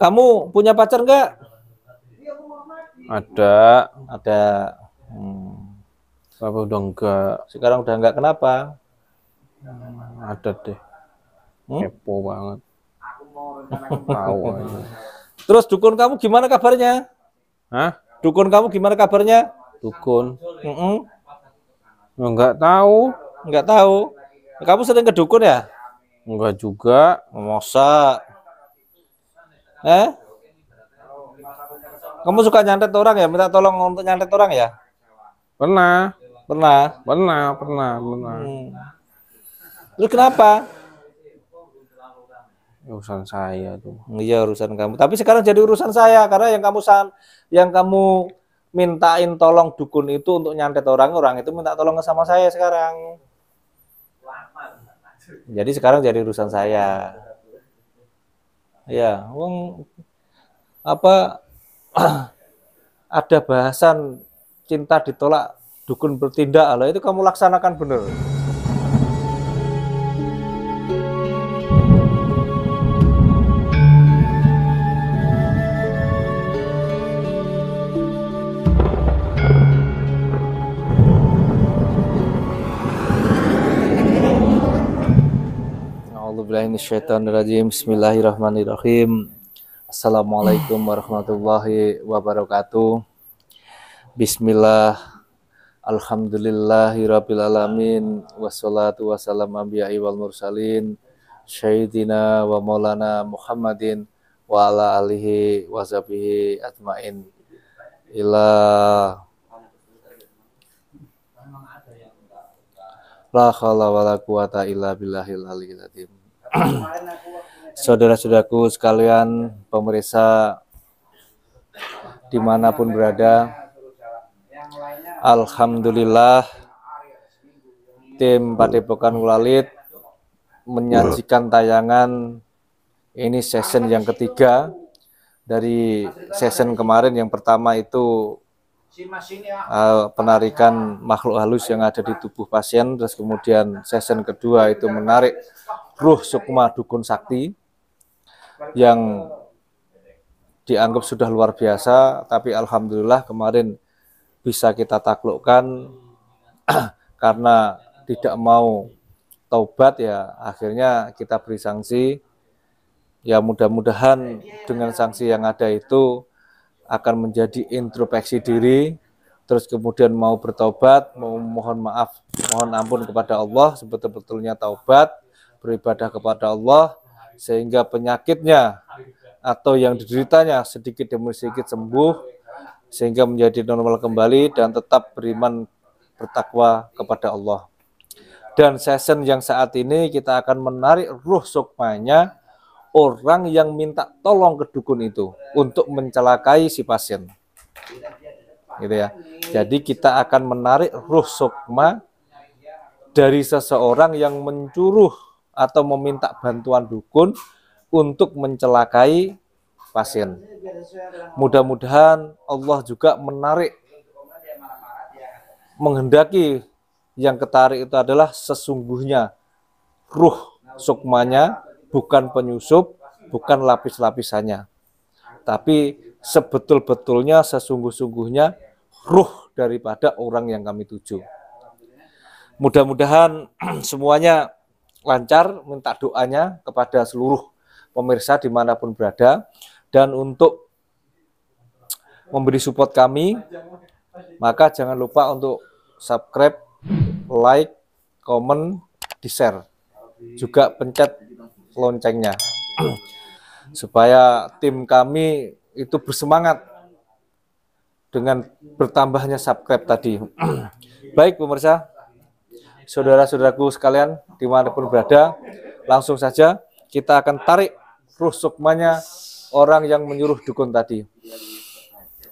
Kamu punya pacar nggak? Ada. Ada. Apa udah enggak? Sekarang udah nggak, kenapa? Ada deh. Hmm? Kepo banget. Tahu aja. Terus dukun kamu gimana kabarnya? Hah? Dukun kamu gimana kabarnya? Dukun? Mm-mm. Enggak tahu. Nggak tahu. Kamu sering ke dukun ya? Enggak juga. Masa? Kamu suka nyantet orang ya? Minta tolong untuk nyantet orang ya? Pernah. Pernah. Pernah. Terus kenapa? Urusan saya tuh. Iya, urusan kamu. Tapi sekarang jadi urusan saya karena yang kamu mintain tolong dukun itu untuk nyantet orang itu minta tolong sama saya sekarang. Jadi sekarang jadi urusan saya. Ya, wong apa ada bahasan cinta ditolak dukun bertindak, lah itu kamu laksanakan bener. A'udzubillahiminasyaitonirrajim. Bismillahirrahmanirrahim. Assalamualaikum warahmatullahi wabarakatuh. Bismillah. Alhamdulillahirrabbilalamin. Wassalatu wassalamu anbiya'i wal mursalin Sayyidina wa maulana Muhammadin wa ala alihi wa sahbihi ajmain. Ila la khala wa la quwata illa billahil aliyyil azim. Saudara-saudaraku sekalian, pemirsa dimanapun berada, alhamdulillah tim Padepokan Ulalit menyajikan tayangan ini season yang ketiga dari season kemarin. Yang pertama itu penarikan makhluk halus yang ada di tubuh pasien, terus kemudian season kedua itu menarik ruh sukma dukun sakti yang dianggap sudah luar biasa, tapi alhamdulillah kemarin bisa kita taklukkan karena tidak mau taubat ya, akhirnya kita beri sanksi. Ya mudah-mudahan dengan sanksi yang ada itu akan menjadi introspeksi diri, terus kemudian mau bertobat, mau mohon maaf, mohon ampun kepada Allah, sebetul-betulnya taubat, beribadah kepada Allah, sehingga penyakitnya atau yang dideritanya sedikit demi sedikit sembuh, sehingga menjadi normal kembali dan tetap beriman bertakwa kepada Allah. Dan season yang saat ini kita akan menarik ruh sukmanya orang yang minta tolong ke dukun itu untuk mencelakai si pasien, gitu ya. Jadi kita akan menarik ruh sukma dari seseorang yang mencuruh atau meminta bantuan dukun untuk mencelakai pasien. Mudah-mudahan Allah juga menghendaki yang ketarik itu adalah sesungguhnya ruh sukmanya, bukan penyusup, bukan lapis-lapisannya, tapi sebetul-betulnya sesungguh-sungguhnya ruh daripada orang yang kami tuju. Mudah-mudahan semuanya lancar, minta doanya kepada seluruh pemirsa dimanapun berada. Dan untuk memberi support kami, maka jangan lupa untuk subscribe, like, komen, di-share. Juga pencet loncengnya supaya tim kami itu bersemangat dengan bertambahnya subscribe tadi. Baik pemirsa, saudara-saudaraku sekalian dimanapun berada, langsung saja kita akan tarik ruh sukmanya orang yang menyuruh dukun tadi.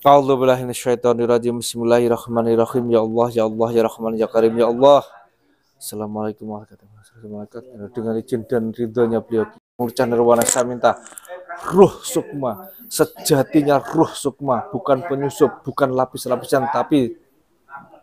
A'udzubillahiminasyaitonirrajim. Bismillahirrahmanirrahim. Ya Allah, ya Allah, ya Rahman, ya Karim, ya Allah. Assalamualaikum warahmatullahi wabarakatuh. Dengan izin dan ridhonya beliau, mengucapkan nirwana, saya minta ruh sukma, sejatinya ruh sukma, bukan penyusup, bukan lapis-lapisan, tapi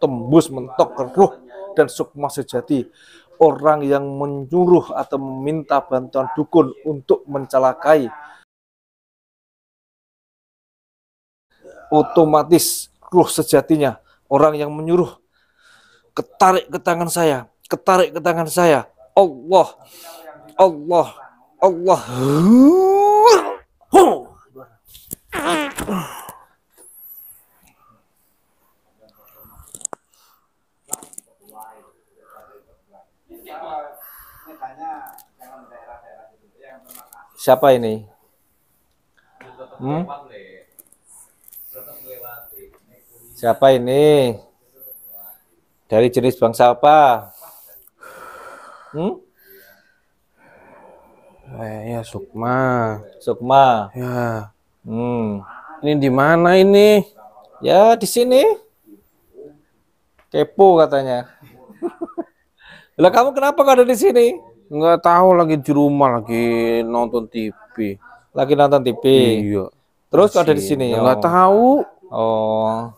tembus mentok ke ruh dan sukma sejati orang yang menyuruh atau meminta bantuan dukun untuk mencelakai otomatis ruh sejatinya orang yang menyuruh ketarik ke tangan saya, ketarik ke tangan saya. Allah, Allah, Allah. Siapa ini? Siapa ini? Dari jenis bangsa apa? Ya Sukma. Sukma. Ya. Hmm. Ini di mana ini? Ya di sini. Kepo katanya. Lah kamu kenapa kok ada di sini? Nggak tahu, lagi di rumah, lagi nonton TV. Lagi nonton TV. Iya. Terus kok ada di sini? Nggak tahu. Oh.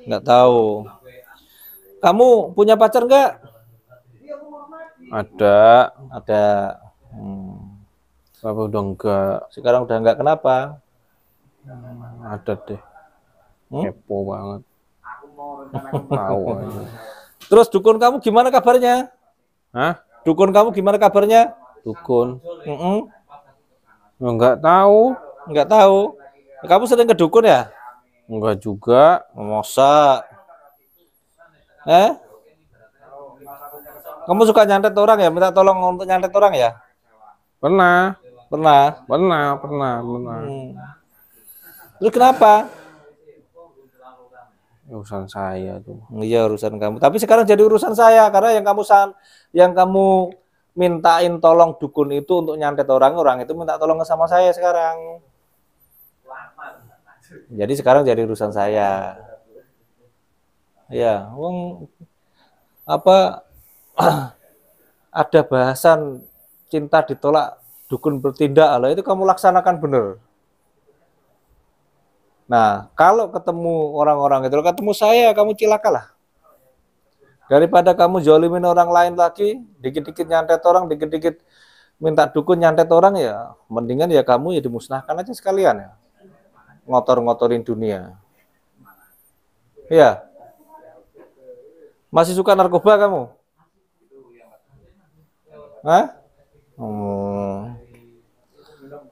Nggak tahu. Kamu punya pacar nggak? Ada. Ada. Apa udah enggak? Sekarang udah nggak, kenapa? Ada deh. Kepo banget. Tahu aja. Terus dukun kamu gimana kabarnya? Hah? Dukun kamu gimana kabarnya? Dukun? Enggak tahu. Enggak tahu. Kamu sering ke dukun ya? Enggak juga. Masa? Kamu suka nyantet orang ya? Minta tolong untuk nyantet orang ya? Pernah. Pernah. Terus kenapa? Urusan saya tuh. Iya, urusan kamu. Tapi sekarang jadi urusan saya karena yang kamu mintain tolong dukun itu untuk nyantet orang itu minta tolong sama saya sekarang. Jadi sekarang jadi urusan saya. Ya, ada bahasan cinta ditolak, dukun bertindak. Lah itu kamu laksanakan bener. Nah, kalau ketemu orang-orang itu, ketemu saya, kamu cilakalah. Daripada kamu zolimin orang lain lagi, dikit-dikit nyantet orang, dikit-dikit minta dukun nyantet orang, ya mendingan ya kamu ya dimusnahkan aja sekalian ya. Ngotor-ngotorin dunia. Ya. Masih suka narkoba kamu? Hah?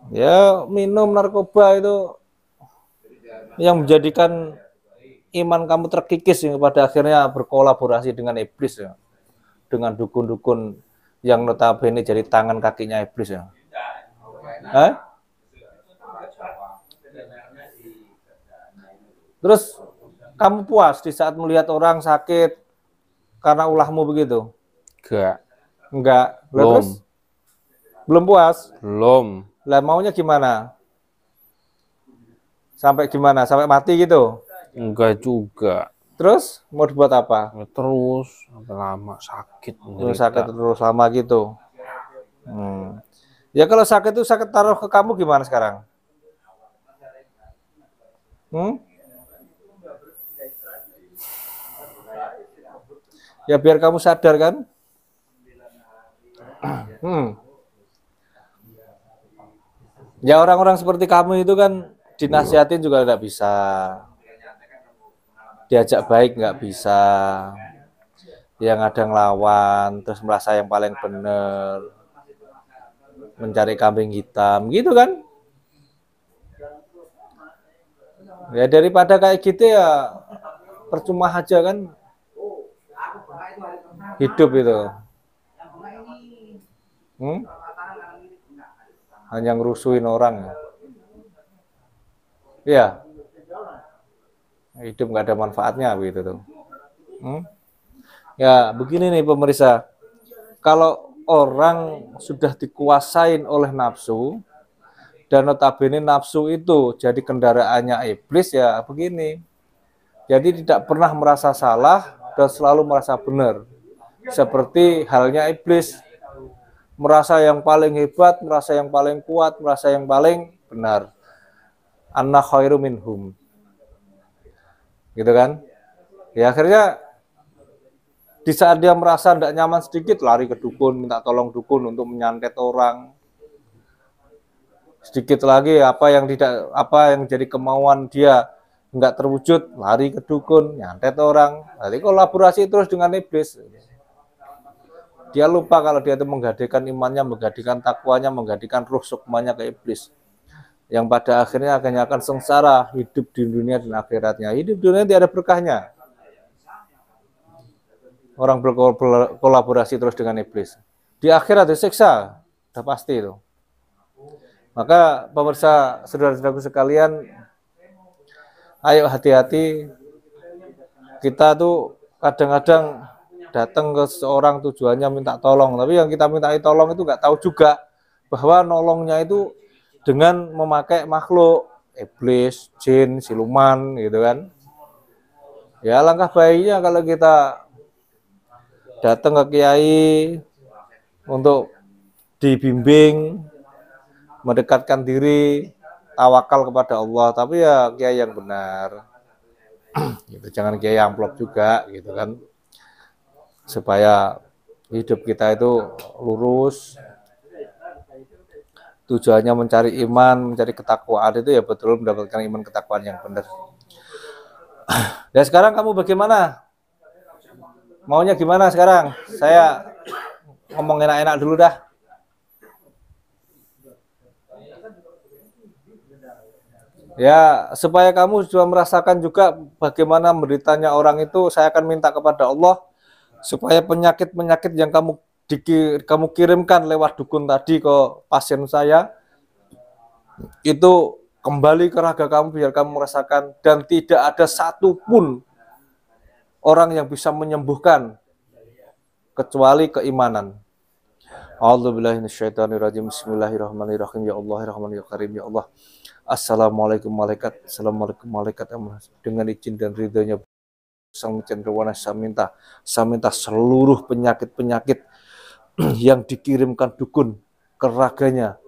Ya, minum narkoba itu yang menjadikan iman kamu terkikis yang pada akhirnya berkolaborasi dengan iblis ya. Dengan dukun-dukun yang notabene jadi tangan kakinya iblis ya. Terus kamu puas di saat melihat orang sakit karena ulahmu begitu? Enggak. Belum. Terus? Belum puas? Belum. Lah maunya gimana? Sampai gimana? Sampai mati gitu? Enggak juga. Terus mau dibuat apa? Terus sampai lama sakit. Terus sakit terus lama gitu. Ya kalau sakit itu sakit taruh ke kamu gimana sekarang? Ya biar kamu sadar kan? Ya orang-orang seperti kamu itu kan dinasihatin juga nggak bisa, diajak baik nggak bisa, yang ada ngelawan, terus merasa yang paling benar, mencari kambing hitam, gitu kan? Ya daripada kayak gitu ya percuma aja kan hidup itu. Hanya ngerusuin orang. Ya, hidup nggak ada manfaatnya begitu tuh. Ya begini nih pemirsa, kalau orang sudah dikuasain oleh nafsu dan notabene nafsu itu jadi kendaraannya iblis, ya begini. Jadi tidak pernah merasa salah dan selalu merasa benar. Seperti halnya iblis, merasa yang paling hebat, merasa yang paling kuat, merasa yang paling benar. Anna khairu minhum. Gitu kan? Ya akhirnya di saat dia merasa tidak nyaman sedikit, lari ke dukun, minta tolong dukun untuk menyantet orang. Sedikit lagi apa yang jadi kemauan dia nggak terwujud, lari ke dukun, nyantet orang, nanti kolaborasi terus dengan iblis. Dia lupa kalau dia itu menggadaikan imannya, menggadaikan takwanya, menggadaikan ruh sukmanya ke iblis, yang pada akhirnya akan sengsara hidup di dunia dan akhiratnya. Hidup dunia tidak ada berkahnya. Orang berkolaborasi terus dengan iblis, di akhirat disiksa, sudah pasti itu. Maka pemirsa, saudara-saudaraku sekalian, ayo hati-hati. Kita tuh kadang-kadang datang ke seseorang tujuannya minta tolong, tapi yang kita minta tolong itu nggak tahu juga bahwa nolongnya itu dengan memakai makhluk, iblis, jin, siluman, gitu kan. Ya langkah baiknya kalau kita datang ke kiai untuk dibimbing, mendekatkan diri, tawakal kepada Allah, tapi ya kiai yang benar. Gitu. Jangan kiai amplop juga, gitu kan. Supaya hidup kita itu lurus. Tujuannya mencari iman, mencari ketakwaan, itu ya betul mendapatkan iman ketakwaan yang benar. Dan sekarang kamu bagaimana? Maunya gimana sekarang? Saya ngomong enak-enak dulu dah. Ya, supaya kamu juga merasakan juga bagaimana menderitanya orang itu, saya akan minta kepada Allah supaya penyakit-penyakit yang kamu kirimkan lewat dukun tadi ke pasien saya itu kembali ke raga kamu, biar kamu merasakan, dan tidak ada satupun orang yang bisa menyembuhkan kecuali keimanan. A'udzubillahi minasyaitonirrajim. Bismillahirrahmanirrahim. Ya Allah, Rahman ya Karim, ya Allah. Assalamualaikum malaikat. Assalamualaikum malaikat. Dengan izin dan ridhonya Sang Cendewana, saya minta seluruh penyakit-penyakit yang dikirimkan dukun ke raganya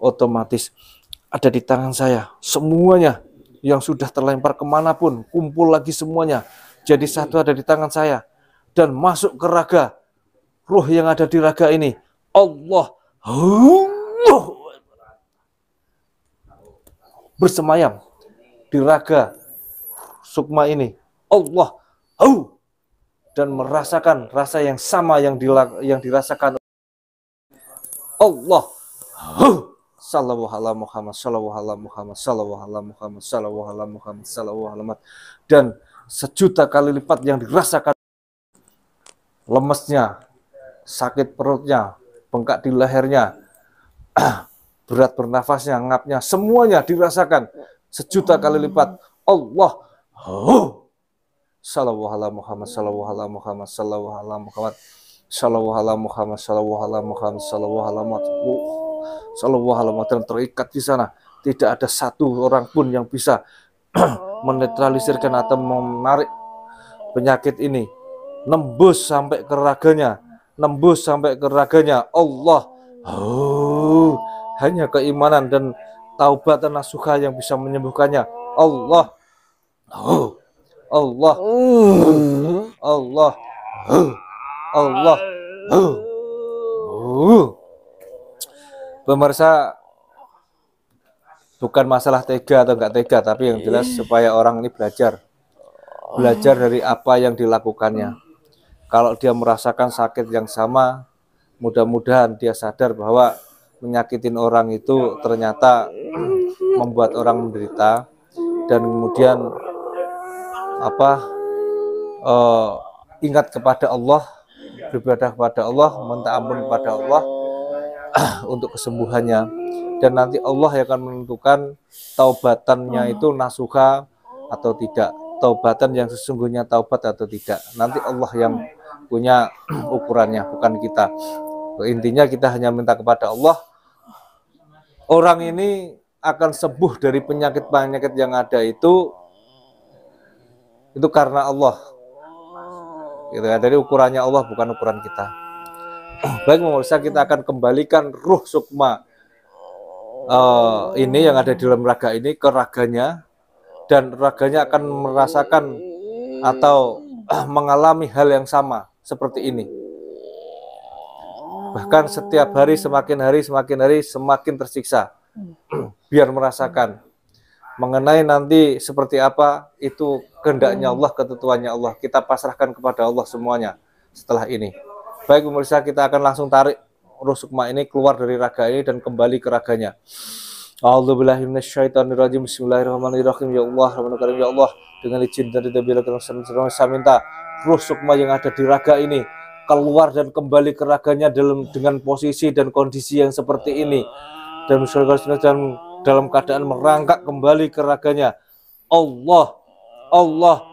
otomatis ada di tangan saya. Semuanya yang sudah terlempar kemanapun, kumpul lagi semuanya, jadi satu ada di tangan saya, dan masuk ke raga, ruh yang ada di raga ini. Allah bersemayam di raga sukma ini. Allah dan merasakan rasa yang sama yang dirasakan Allah. Sallallahu ala Muhammad, sallallahu ala Muhammad, sallallahu ala Muhammad, sallallahu ala Muhammad, sallallahu ala Muhammad. Dan sejuta kali lipat yang dirasakan lemesnya, sakit perutnya, bengkak di lehernya, berat bernafasnya, ngapnya, semuanya dirasakan sejuta kali lipat. Allah sallallahu ala Muhammad, sallallahu ala Muhammad, sallallahu ala Muhammad, sallallahu ala Muhammad, sallallahu ala Muhammad, sallallahu ala Muhammad, sallallahu ala Muhammad, dan terikat di sana. Tidak ada satu orang pun yang bisa menetralisirkan atau menarik penyakit ini, nembus sampai ke raganya, nembus sampai ke raganya. Allah hanya keimanan dan taubat dan nasuha yang bisa menyembuhkannya. Allah Allah Allah Allah. Pemirsa, bukan masalah tega atau enggak tega, tapi yang jelas supaya orang ini belajar dari apa yang dilakukannya. Kalau dia merasakan sakit yang sama, mudah-mudahan dia sadar bahwa menyakitin orang itu ternyata membuat orang menderita, dan kemudian ingat kepada Allah, beribadah kepada Allah, minta ampun kepada Allah untuk kesembuhannya, dan nanti Allah yang akan menentukan taubatannya itu nasuha atau tidak, taubatan yang sesungguhnya taubat atau tidak. Nanti Allah yang punya ukurannya, bukan kita. Intinya kita hanya minta kepada Allah, orang ini akan sembuh dari penyakit-penyakit yang ada itu karena Allah. Gitu ya, dari ukurannya Allah, bukan ukuran kita. Baik pemirsa, kita akan kembalikan ruh sukma ini yang ada di dalam raga ini ke raganya, dan raganya akan merasakan atau mengalami hal yang sama seperti ini. Bahkan setiap hari semakin hari semakin tersiksa, biar merasakan mengenai nanti seperti apa itu kehendaknya Allah, ketentuannya Allah. Kita pasrahkan kepada Allah semuanya setelah ini. Baik pemirsa, kita akan langsung tarik ruh sukma ini keluar dari raga ini dan kembali ke raganya. A'udzubillahi minasyaitonirrajim. Bismillahirrahmanirrahim. Ya Allah, Rahmanul ya Allah, dengan izin dari saya minta ruh sukma yang ada di raga ini keluar dan kembali ke raganya dengan posisi dan kondisi yang seperti ini, dan dalam keadaan merangkak kembali ke raganya. Allah, Allah,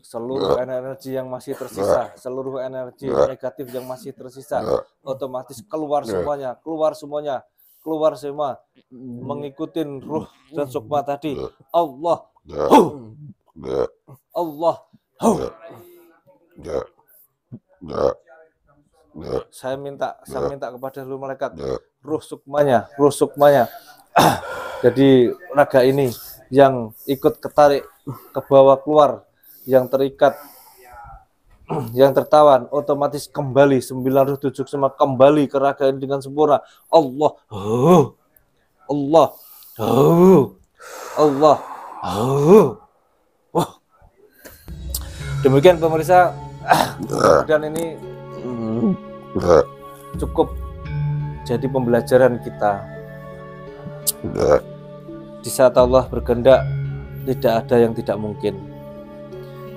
seluruh energi yang masih tersisa, seluruh energi negatif yang masih tersisa otomatis keluar semuanya, keluar semuanya, keluar semua, mengikuti ruh dan sukma tadi. Allah, Allah, saya minta kepada seluruh malaikat ruh sukmanya jadi raga ini yang ikut ketarik ke bawah keluar, yang terikat, yang tertawan, otomatis kembali 9 ruh 7 semua kembali ke raga ini dengan sempurna. Allah, Allah, Allah, wah. Demikian pemirsa, dan ini cukup jadi pembelajaran kita. Di saat Allah berkehendak, tidak ada yang tidak mungkin.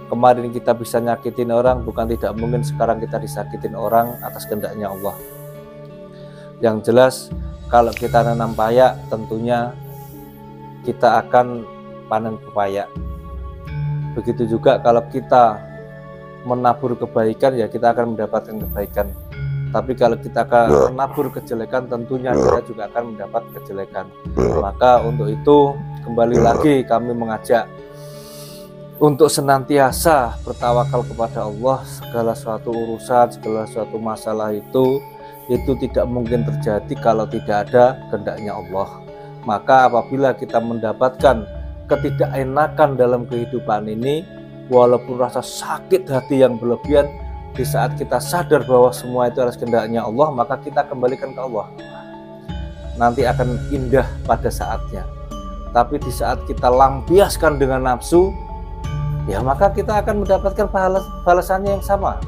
Kemarin kita bisa nyakitin orang, bukan tidak mungkin sekarang kita disakitin orang atas kehendaknya Allah. Yang jelas, kalau kita nanam paya, tentunya kita akan panen pepaya. Begitu juga kalau kita menabur kebaikan, ya kita akan mendapatkan kebaikan. Tapi kalau kita akan menabur kejelekan, tentunya kita juga akan mendapat kejelekan. Maka untuk itu, kembali lagi kami mengajak untuk senantiasa bertawakal kepada Allah. Segala suatu urusan, segala suatu masalah itu tidak mungkin terjadi kalau tidak ada kehendaknya Allah. Maka apabila kita mendapatkan ketidakenakan dalam kehidupan ini, walaupun rasa sakit hati yang berlebihan, di saat kita sadar bahwa semua itu adalah kehendaknya Allah, maka kita kembalikan ke Allah. Nanti akan indah pada saatnya. Tapi di saat kita lampiaskan dengan nafsu, ya maka kita akan mendapatkan balasannya yang sama.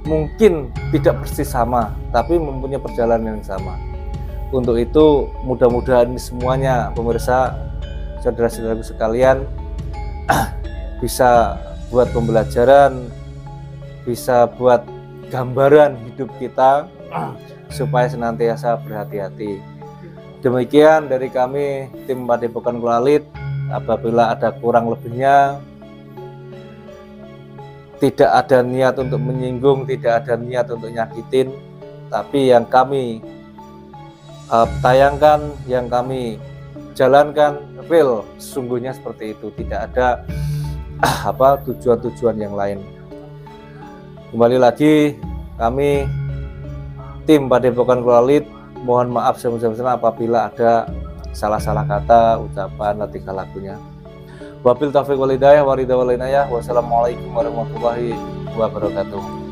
Mungkin tidak persis sama, tapi mempunyai perjalanan yang sama. Untuk itu, mudah-mudahan ini semuanya, pemirsa, saudara-saudaraku sekalian, bisa buat pembelajaran, bisa buat gambaran hidup kita, supaya senantiasa berhati-hati. Demikian dari kami, tim Padepokan Kulit. Apabila ada kurang lebihnya, tidak ada niat untuk menyinggung, tidak ada niat untuk nyakitin, tapi yang kami tayangkan, yang kami jalankan real, sesungguhnya seperti itu, tidak ada tujuan-tujuan yang lain. Kembali lagi, kami tim Padepokan Kulit mohon maaf sebesar-besarnya apabila ada salah-salah kata, ucapan, atau tingkah lakunya. Wabil taufiq wal hidayah, waridha wal inayah. Wassalamualaikum warahmatullahi wabarakatuh.